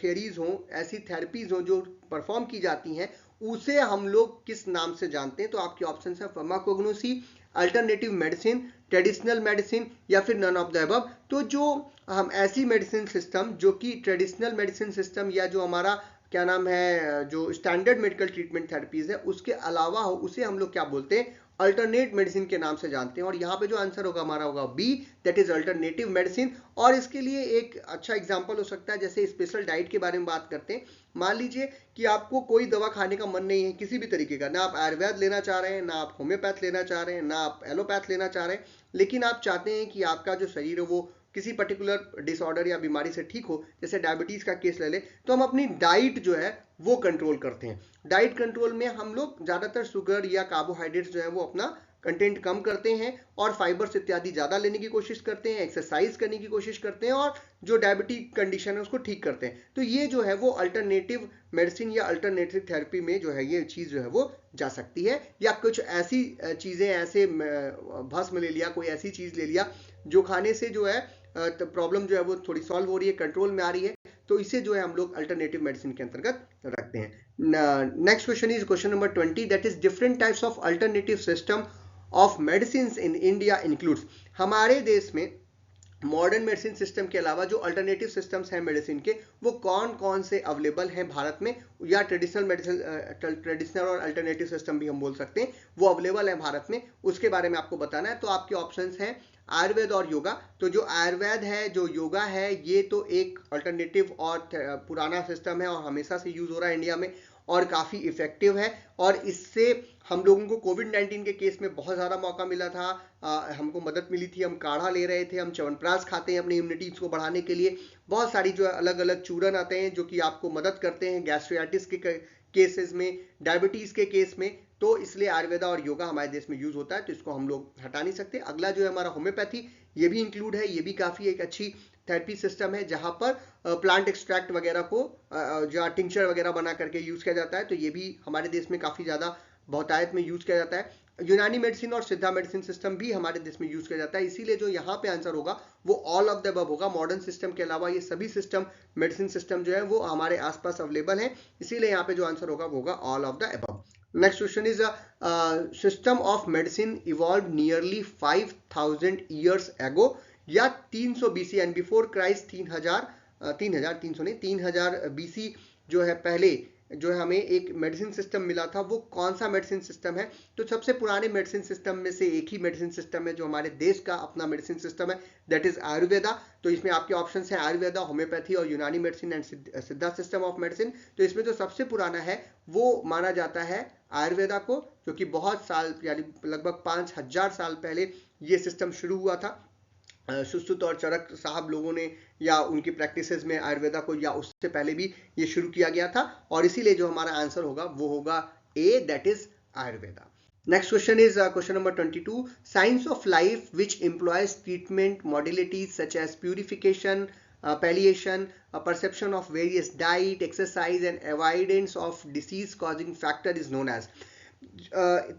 थियरीज हो, ऐसी थेरेपीज हो जो परफॉर्म की जाती हैं, उसे हम लोग किस नाम से जानते हैं। तो आपके ऑप्शन है pharmacognosy, alternative medicine, traditional medicine या फिर नन ऑफ द अबव। तो जो हम ऐसी मेडिसिन सिस्टम जो कि ट्रेडिशनल मेडिसिन सिस्टम या जो हमारा क्या नाम है, जो स्टैंडर्ड मेडिकल ट्रीटमेंट थेरेपीज है उसके अलावा हो, उसे हम लोग क्या बोलते हैं, अल्टरनेट मेडिसिन के नाम से जानते हैं। और यहाँ पे जो आंसर होगा हमारा होगा B, that is alternative medicine. और इसके लिए एक अच्छा एग्जांपल हो सकता है, जैसे स्पेशल डाइट के बारे में बात करते हैं। मान लीजिए कि आपको कोई दवा खाने का मन नहीं है किसी भी तरीके का, ना आप आयुर्वेद लेना चाह रहे हैं, ना आप होम्योपैथ लेना चाह रहे हैं, ना आप एलोपैथ लेना चाह रहे हैं, लेकिन आप चाहते हैं कि आपका जो शरीर है वो किसी पर्टिकुलर डिसऑर्डर या बीमारी से ठीक हो, जैसे डायबिटीज का केस ले ले, तो हम अपनी डाइट जो है वो कंट्रोल करते हैं। डाइट कंट्रोल में हम लोग ज्यादातर शुगर या कार्बोहाइड्रेट्स जो है वो अपना कंटेंट कम करते हैं और फाइबर्स इत्यादि ज़्यादा लेने की कोशिश करते हैं, एक्सरसाइज करने की कोशिश करते हैं और जो डायबिटीज कंडीशन है उसको ठीक करते हैं। तो ये जो है वो अल्टरनेटिव मेडिसिन या अल्टरनेटिव थेरेपी में जो है ये चीज़ जो है वो जा सकती है। या कुछ ऐसी चीज़ें, ऐसे भस्म ले लिया, कोई ऐसी चीज़ ले लिया जो खाने से जो है प्रॉब्लम जो है वो थोड़ी सॉल्व हो रही है, कंट्रोल में आ रही है, तो इसे जो है हम लोग अल्टरनेटिव मेडिसिन के अंतर्गत रखते हैं। Next question is question number 20, that is different types of alternative system of medicine in India includes. हमारे देश में मॉडर्न मेडिसिन सिस्टम के अलावा जो अल्टरनेटिव सिस्टम्स हैं मेडिसिन के, वो कौन कौन से अवेलेबल हैं भारत में, या ट्रेडिशनल मेडिसिन, ट्रेडिशनल और अल्टरनेटिव सिस्टम भी हम बोल सकते हैं, वो अवेलेबल है भारत में, उसके बारे में आपको बताना है। तो आपके ऑप्शंस हैं आयुर्वेद और योगा। तो जो आयुर्वेद है, जो योगा है, ये तो एक अल्टरनेटिव और पुराना सिस्टम है और हमेशा से यूज हो रहा है इंडिया में और काफ़ी इफेक्टिव है। और इससे हम लोगों को कोविड-19 के केस में बहुत ज़्यादा मौका मिला था, हमको मदद मिली थी। हम काढ़ा ले रहे थे, हम च्यवनप्राश खाते हैं अपनी इम्यूनिटी को बढ़ाने के लिए। बहुत सारी जो अलग अलग चूरन आते हैं जो कि आपको मदद करते हैं गैस्ट्राइटिस के केसेस में, डायबिटीज़ के केस में। तो इसलिए आयुर्वेदा और योगा हमारे देश में यूज होता है, तो इसको हम लोग हटा नहीं सकते। अगला जो है हमारा होम्योपैथी, ये भी इंक्लूड है। ये भी काफ़ी एक अच्छी थेरेपी सिस्टम है जहां पर प्लांट एक्सट्रैक्ट वगैरह को जो टिंचर वगैरह बना करके यूज किया जाता है। तो ये भी हमारे देश में काफ़ी ज़्यादा बहुतायत में यूज किया जाता है। यूनानी मेडिसिन और सिद्धा मेडिसिन सिस्टम भी हमारे देश में यूज किया जाता है। इसीलिए जो यहाँ पे आंसर होगा वो ऑल ऑफ द अबव होगा। मॉडर्न सिस्टम के अलावा ये सभी सिस्टम, मेडिसिन सिस्टम जो है वो हमारे आसपास अवेलेबल है, इसीलिए यहाँ पे जो आंसर होगा वो होगा all of the above. Next question is system of medicine evolve nearly 5000 years ago, या 300 BC and before Christ 3000 BC जो है पहले जो है हमें एक मेडिसिन सिस्टम मिला था, वो कौन सा मेडिसिन सिस्टम है? तो सबसे पुराने मेडिसिन सिस्टम में से एक ही मेडिसिन सिस्टम है जो हमारे देश का अपना मेडिसिन सिस्टम है, दैट इज आयुर्वेदा। तो इसमें आपके ऑप्शंस हैं आयुर्वेदा, होम्योपैथी और यूनानी मेडिसिन एंड सिद्धा सिस्टम ऑफ मेडिसिन। तो इसमें जो सबसे पुराना है वो माना जाता है आयुर्वेदा को, जो कि बहुत साल यानी लगभग 5000 साल पहले ये सिस्टम शुरू हुआ था। सुश्रुत और चरक साहब लोगों ने या उनकी प्रैक्टिसेस में आयुर्वेदा को, या उससे पहले भी ये शुरू किया गया था, और इसीलिए जो हमारा आंसर होगा वो होगा A, that is Ayurveda. Next question is question number 22, science of life which employs treatment modalities such as purification, palliation, perception of various diet, exercise and avoidance of disease causing factor is known as।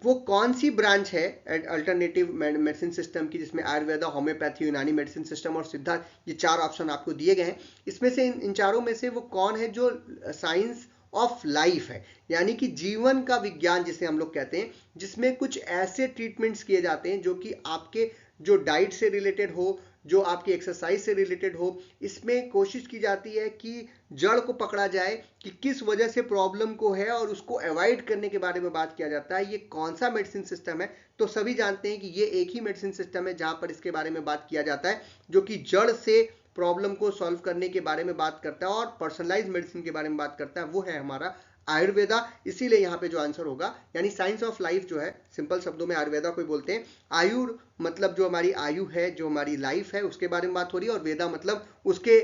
वो कौन सी branch है alternative medicine system की जिसमें Ayurveda, homeopathy, यूनानी medicine system और सिद्धा, ये 4 option आपको दिए गए हैं। इसमें से इन चारों में से वो कौन है जो साइंस ऑफ लाइफ है, यानी कि जीवन का विज्ञान जिसे हम लोग कहते हैं, जिसमें कुछ ऐसे ट्रीटमेंट्स किए जाते हैं जो कि आपके जो डाइट से रिलेटेड हो, जो आपकी एक्सरसाइज से रिलेटेड हो। इसमें कोशिश की जाती है कि जड़ को पकड़ा जाए कि किस वजह से प्रॉब्लम को है और उसको अवॉइड करने के बारे में बात किया जाता है। ये कौन सा मेडिसिन सिस्टम है? तो सभी जानते हैं कि ये एक ही मेडिसिन सिस्टम है जहां पर इसके बारे में बात किया जाता है, जो कि जड़ से प्रॉब्लम को सॉल्व करने के बारे में बात करता है और पर्सनलाइज मेडिसिन के बारे में बात करता है, वो है हमारा आयुर्वेदा। इसीलिए यहाँ पे जो आंसर होगा, यानी साइंस ऑफ लाइफ जो है, सिंपल शब्दों में आयुर्वेदा को बोलते हैं। आयु मतलब जो हमारी आयु है, जो हमारी लाइफ है, उसके बारे में बात हो रही है, और वेदा मतलब उसके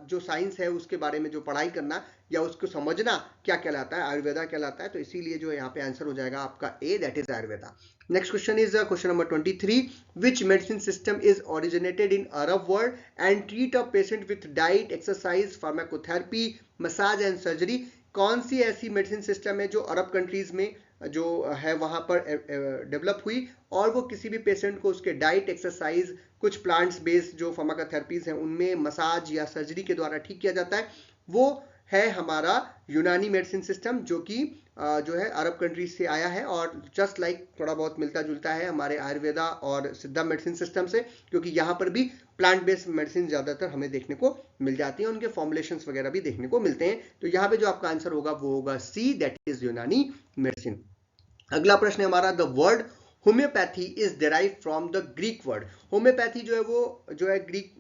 जो साइंस है उसके बारे में जो पढ़ाई करना या उसको समझना क्या कहलाता है, आयुर्वेदा कहलाता है। तो इसीलिए जो यहाँ पे आंसर हो जाएगा आपका A, that is Ayurveda. Next question is question number 23, which medicine system is originated in Arab world and treat a patient with diet, exercise, pharmacotherapy, massage and surgery. कौन सी ऐसी मेडिसिन सिस्टम है जो अरब कंट्रीज में जो है वहां पर डेवलप हुई और वो किसी भी पेशेंट को उसके डाइट, एक्सरसाइज, कुछ प्लांट्स बेस्ड जो फार्माकोथेरेपीज हैं उनमें मसाज या सर्जरी के द्वारा ठीक किया जाता है? वो है हमारा यूनानी मेडिसिन सिस्टम, जो कि जो है अरब कंट्रीज से आया है और जस्ट लाइक थोड़ा बहुत मिलता जुलता है हमारे आयुर्वेदा और सिद्धा मेडिसिन सिस्टम से, क्योंकि यहाँ पर भी प्लांट बेस्ड मेडिसिन ज्यादातर हमें देखने को मिल जाती हैं, उनके फॉर्मुलेशंस वगैरह भी देखने को मिलते हैं। तो यहाँ पे जो आपका आंसर होगा वो होगा सी, दैट इज यूनानी मेडिसिन। अगला प्रश्न है हमारा, the word homeopathy is derive from the Greek word. Homeopathy जो है वो जो है ग्रीक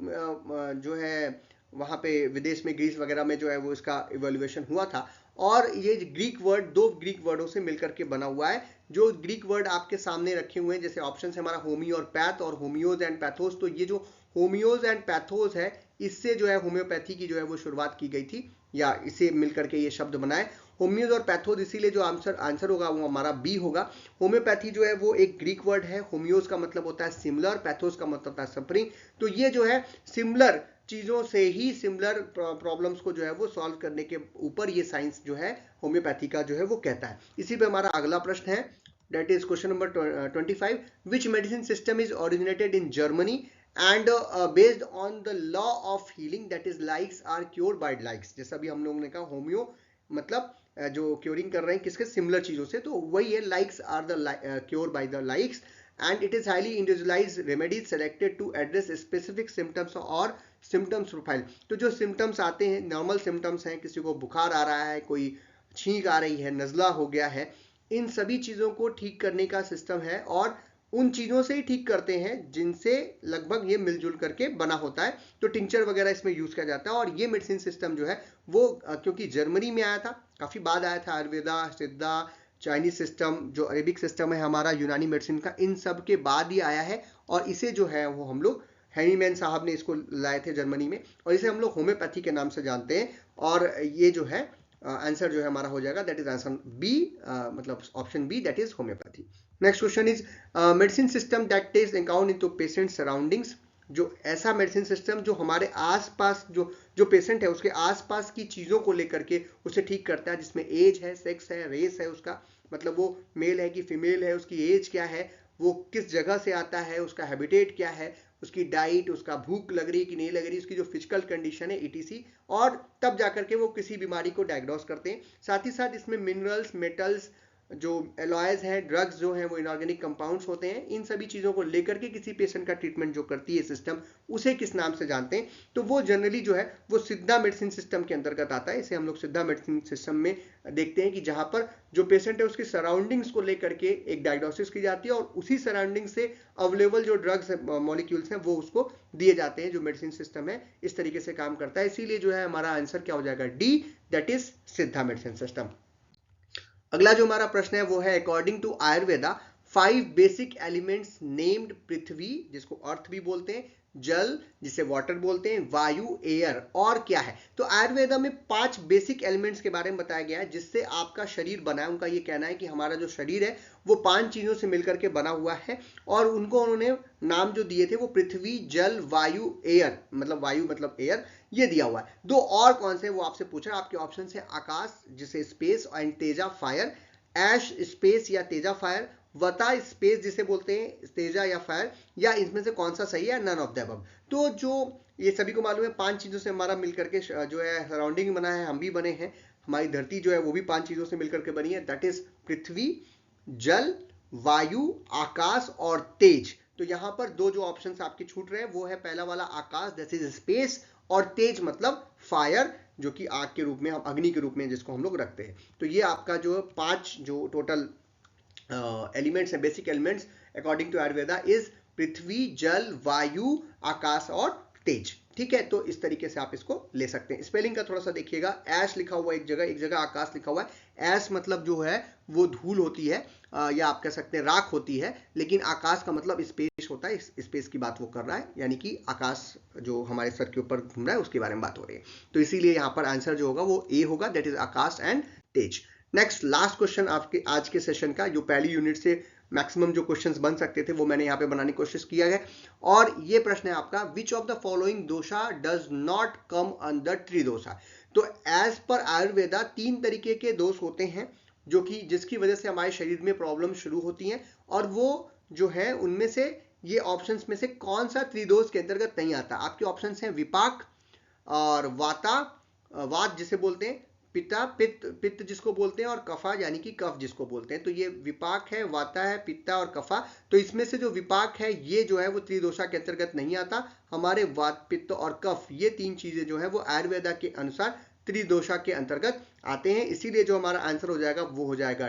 जो है वहां पे विदेश में ग्रीस वगैरह में जो है वो इसका इवोल्यूशन हुआ था, और ये ग्रीक वर्ड 2 ग्रीक वर्डों से मिलकर के बना हुआ है। जो ग्रीक वर्ड आपके सामने रखे हुए हैं, जैसे ऑप्शन है हमारा होमी और पैथ और होमियोज एंड पैथोस। तो ये जो होमियोज एंड पैथोस है, इससे जो है होम्योपैथी की जो है वो शुरुआत की गई थी, या इसे मिलकर के ये शब्द बनाए। होम्योज और पैथोज, इसीलिए जो आंसर होगा वो हमारा बी होगा। होम्योपैथी जो है वो एक ग्रीक वर्ड है। होम्योज का मतलब होता है सिमिलर, पैथोज का मतलब होता है सफरिंग। तो ये जो है सिमिलर चीजों से ही सिमिलर प्रॉब्लम्स को जो है वो सॉल्व करने के ऊपर ये साइंस जो है होम्योपैथी का जो है वो कहता है। इसी पे हमारा अगला प्रश्न है, that is question number 25. Which medicine system is originated in Germany and based on the law of healing, that is likes are cured by likes. जैसा भी हम लोगों ने कहा होम्यो मतलब जो क्योरिंग कर रहे हैं किसके, सिमिलर चीजों से, तो वही है likes are the cure by the likes, and it is highly individualized remedies selected to address specific symptoms or symptoms profile. तो जो symptoms आते हैं नॉर्मल symptoms हैं, किसी को बुखार आ रहा है, कोई छींक आ रही है, नजला हो गया है, इन सभी चीजों को ठीक करने का सिस्टम है और उन चीजों से ही ठीक करते हैं जिनसे लगभग ये मिलजुल करके बना होता है। तो टिंचर वगैरह इसमें यूज किया जाता है। और ये मेडिसिन सिस्टम जो है वो क्योंकि जर्मनी में आया था, काफी बाद आया था, आयुर्वेदा, सिद्धा, चाइनीज सिस्टम, जो अरेबिक सिस्टम है हमारा यूनानी मेडिसिन का, इन सब के बाद ही आया है। और इसे जो है वो हम लोग हैनीमैन साहब ने इसको लाए थे जर्मनी में, और इसे हम लोग होम्योपैथी के नाम से जानते हैं। और ये जो है आंसर जो है हमारा हो जाएगा, दैट इज आंसर बी, मतलब option B, that is homeopathy. Next question is medicine system that takes account into patient surroundings. जो ऐसा मेडिसिन सिस्टम जो हमारे आसपास जो पेशेंट है उसके आसपास की चीजों को लेकर के उसे ठीक करता है, जिसमें एज है, सेक्स है, रेस है, उसका मतलब वो मेल है कि फीमेल है, उसकी एज क्या है, वो किस जगह से आता है, उसका हैबिटेट क्या है, उसकी डाइट, उसका भूख लग रही है कि नहीं लग रही, उसकी जो फिजिकल कंडीशन है ईटीसी, और तब जाकर के वो किसी बीमारी को डायग्नोस करते हैं। साथ ही साथ इसमें मिनरल्स, मेटल्स, जो एलॉयज हैं, ड्रग्स जो हैं, वो इनऑर्गेनिक कंपाउंड्स होते हैं, इन सभी चीजों को लेकर के किसी पेशेंट का ट्रीटमेंट जो करती है सिस्टम, उसे किस नाम से जानते हैं, तो वो जनरली जो है वो सिद्धा मेडिसिन सिस्टम के अंतर्गत आता है। इसे हम लोग सिद्धा मेडिसिन सिस्टम में देखते हैं कि जहां पर जो पेशेंट है उसकी सराउंडिंग्स को लेकर के एक डायग्नोसिस की जाती है और उसी सराउंडिंग से अवेलेबल जो ड्रग्स मॉलिक्यूल्स हैं वो उसको दिए जाते हैं। जो मेडिसिन सिस्टम है इस तरीके से काम करता है, इसीलिए जो है हमारा आंसर क्या हो जाएगा, D, that is Siddha medicine system. अगला जो हमारा प्रश्न है वो है, according to Ayurveda 5 basic elements named prithvi, जिसको अर्थ भी बोलते हैं, जल जिसे वाटर बोलते हैं, वायु एयर, और क्या है। तो आयुर्वेदा में 5 बेसिक एलिमेंट्स के बारे में बताया गया है जिससे आपका शरीर बना है। उनका ये कहना है कि हमारा जो शरीर है वो 5 चीजों से मिलकर के बना हुआ है, और उनको उन्होंने नाम जो दिए थे वो पृथ्वी, जल, वायु, एयर, मतलब वायु मतलब एयर, ये दिया हुआ है। 2 और कौन से वो आपसे पूछा, आपके ऑप्शन है आकाश जिसे स्पेस, एंड तेजा फायर, ऐश स्पेस या तेजा फायर, वता स्पेस जिसे बोलते हैं तेजा या फायर, या इसमें से कौन सा सही है, नन ऑफ द अबव। तो जो ये सभी को मालूम है 5 चीजों से हमारा मिलकर के जो है सराउंडिंग बना है, हम भी बने हैं, हमारी धरती जो है वो भी 5 चीजों से मिलकर के बनी है, दैट इज पृथ्वी, जल, वायु, आकाश और तेज। तो यहां पर 2 जो ऑप्शंस आपके छूट रहे हैं वो है पहला वाला आकाश, दैट इज स्पेस, और तेज मतलब फायर, जो कि आग के रूप में, हम अग्नि के रूप में जिसको हम लोग रखते हैं। तो ये आपका जो 5 जो टोटल एलिमेंट्स हैं, basic elements according to Ayurveda is prithvi, jal, vayu, आकाश और तेज। ठीक है, तो इस तरीके से आप इसको ले सकते हैं। स्पेलिंग का थोड़ा सा देखिएगा, ऐश लिखा हुआ एक जगह आकाश लिखा हुआ है। ऐश मतलब जो है वो धूल होती है, या आप कह सकते हैं राख होती है, लेकिन आकाश का मतलब स्पेस होता है, इस स्पेस की बात वो कर रहा है, यानी कि आकाश जो हमारे सर के ऊपर घूम रहा है उसके बारे में बात हो रही है। तो इसीलिए यहाँ पर आंसर जो होगा वो ए होगा, that is Akash and Tej. Next last question आपके आज के सेशन का, जो पहली यूनिट से मैक्सिमम जो क्वेश्चंस बन सकते थे वो मैंने यहाँ पे बनाने की कोशिश किया है। और ये प्रश्न है आपका, which of the following dosha does not come under tridosha. तो एज पर आयुर्वेदा 3 तरीके के दोष होते हैं जो कि जिसकी वजह से हमारे शरीर में प्रॉब्लम शुरू होती हैं, और वो जो है उनमें से ये ऑप्शंस में से कौन सा त्रिदोष के अंतर्गत नहीं आता। आपके ऑप्शंस हैं विपाक और वाता, वात जिसे बोलते हैं, पित्ता, पित्त जिसको बोलते हैं, और कफा यानी कि कफ जिसको बोलते हैं। तो ये विपाक है, वाता है, पित्ता और कफा। तो इसमें से जो विपाक है ये जो है वो त्रिदोषा के अंतर्गत नहीं आता। हमारे वात, पित्त और कफ, ये 3 चीजें जो है वो आयुर्वेदा के अनुसार त्रिदोषा के अंतर्गत आते हैं। इसीलिए जो हमारा आंसर हो जाएगा वो हो जाएगा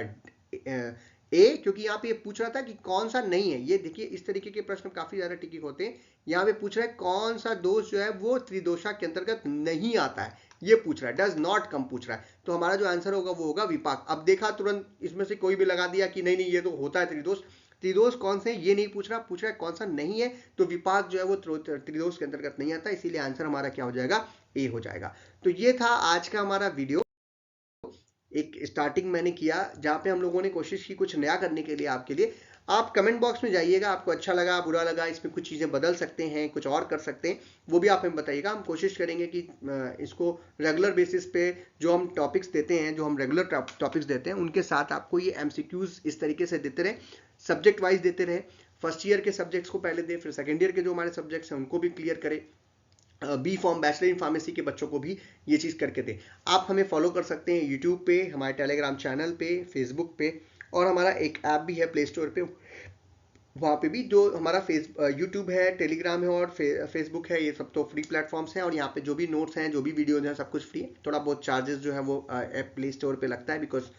ए, क्योंकि यहाँ पे ये पूछ रहा था कि कौन सा नहीं है। ये देखिए इस तरीके के प्रश्न काफी ज्यादा टिकी होते हैं। यहाँ पे पूछ रहा है कौन सा दोष जो है वो त्रिदोषा के अंतर्गत नहीं आता है, ये पूछ रहा है, डज नॉट कम पूछ रहा है। तो हमारा जो आंसर होगा वो होगा विपाक। अब देखा तुरंत इसमें से कोई भी लगा दिया कि नहीं नहीं ये तो होता है त्रिदोष। त्रिदोष कौन से ये नहीं पूछ रहा है कौन सा नहीं है। तो विपाक जो है वो त्रिदोष के अंतर्गत नहीं आता, इसीलिए आंसर हमारा क्या हो जाएगा, ए हो जाएगा। तो ये था आज का हमारा वीडियो। एक स्टार्टिंग मैंने किया जहाँ पे हम लोगों ने कोशिश की कुछ नया करने के लिए आपके लिए। आप कमेंट बॉक्स में जाइएगा, आपको अच्छा लगा बुरा लगा, इसमें कुछ चीज़ें बदल सकते हैं, कुछ और कर सकते हैं, वो भी आप हमें बताइएगा। हम कोशिश करेंगे कि इसको रेगुलर बेसिस पे जो हम टॉपिक्स देते हैं, जो हम रेगुलर टॉपिक्स देते हैं, उनके साथ आपको ये एमसीक्यूज इस तरीके से देते रहे, सब्जेक्ट वाइज देते रहे। फर्स्ट ईयर के सब्जेक्ट्स को पहले दें, फिर सेकेंड ईयर के जो हमारे सब्जेक्ट्स हैं उनको भी क्लियर करें, B pharm bachelor in pharmacy के बच्चों को भी ये चीज़ करके दें। आप हमें फॉलो कर सकते हैं यूट्यूब पे, हमारे टेलीग्राम चैनल पे, फेसबुक पे, और हमारा एक ऐप भी है प्ले स्टोर पे, वहाँ पे भी। जो हमारा यूट्यूब है, टेलीग्राम है और फेसबुक है, ये सब तो फ्री प्लेटफॉर्म्स हैं। और यहाँ पे जो भी नोट्स हैं, जो भी वीडियोज हैं, सब कुछ फ्री है। थोड़ा बहुत चार्जेस जो है वो ऐप प्ले स्टोर पे लगता है, बिकॉज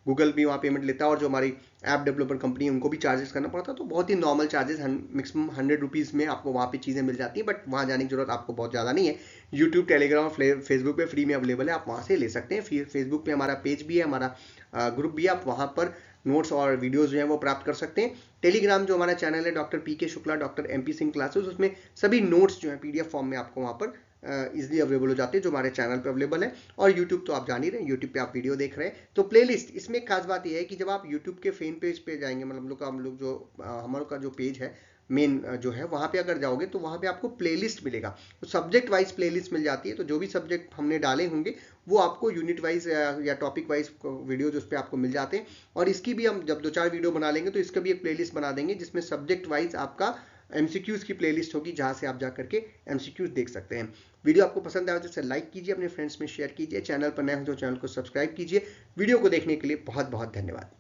गूगल भी वहाँ पेमेंट लेता है, और जो हमारी ऐप डेवलपर कंपनी है उनको भी चार्जेस करना पड़ता है। तो बहुत ही नॉर्मल चार्जेस, मैक्सिमम 100 रुपीज़ में आपको वहाँ पे चीज़ें मिल जाती हैं, बट वहाँ जाने की जरूरत आपको बहुत ज़्यादा नहीं है। यूट्यूब, टेलीग्राम और फेसबुक पे फ्री में अवेलेबल है, आप वहाँ से ले सकते हैं। फेसबुक पे हमारा पेज भी है, हमारा ग्रुप भी है, आप वहाँ पर नोट्स और वीडियोस जो हैं वो प्राप्त कर सकते हैं। टेलीग्राम जो हमारा चैनल है doctor PK Shukla, doctor MP Singh classes, उसमें सभी नोट्स जो हैं पीडीएफ फॉर्म में आपको वहाँ पर इजिली अवेलेबल हो जाते हैं, जो हमारे चैनल पे अवेलेबल है। और यूट्यूब तो आप जान ही रहे हैं, यूट्यूब पे आप वीडियो देख रहे हैं। तो प्लेलिस्ट, इसमें एक खास बात यह है कि जब आप यूट्यूब के फैन पेज पे जाएंगे, मतलब हम लोग जो हमारे का जो पेज है मेन जो है, वहाँ पे अगर जाओगे तो वहाँ पे आपको प्लेलिस्ट मिलेगा। तो सब्जेक्ट वाइज प्लेलिस्ट मिल जाती है, तो जो भी सब्जेक्ट हमने डाले होंगे वो आपको यूनिट वाइज या टॉपिक वाइज वीडियो उस पर आपको मिल जाते हैं। और इसकी भी हम जब 2-4 वीडियो बना लेंगे तो इसका भी एक प्लेलिस्ट बना देंगे, जिसमें सब्जेक्ट वाइज आपका एमसीक्यूज की प्लेलिस्ट होगी, जहां से आप जा करके एमसीक्यूज देख सकते हैं। वीडियो आपको पसंद आया तो इसे लाइक कीजिए, अपने फ्रेंड्स में शेयर कीजिए, चैनल पर नए हो तो चैनल को सब्सक्राइब कीजिए। वीडियो को देखने के लिए बहुत बहुत धन्यवाद।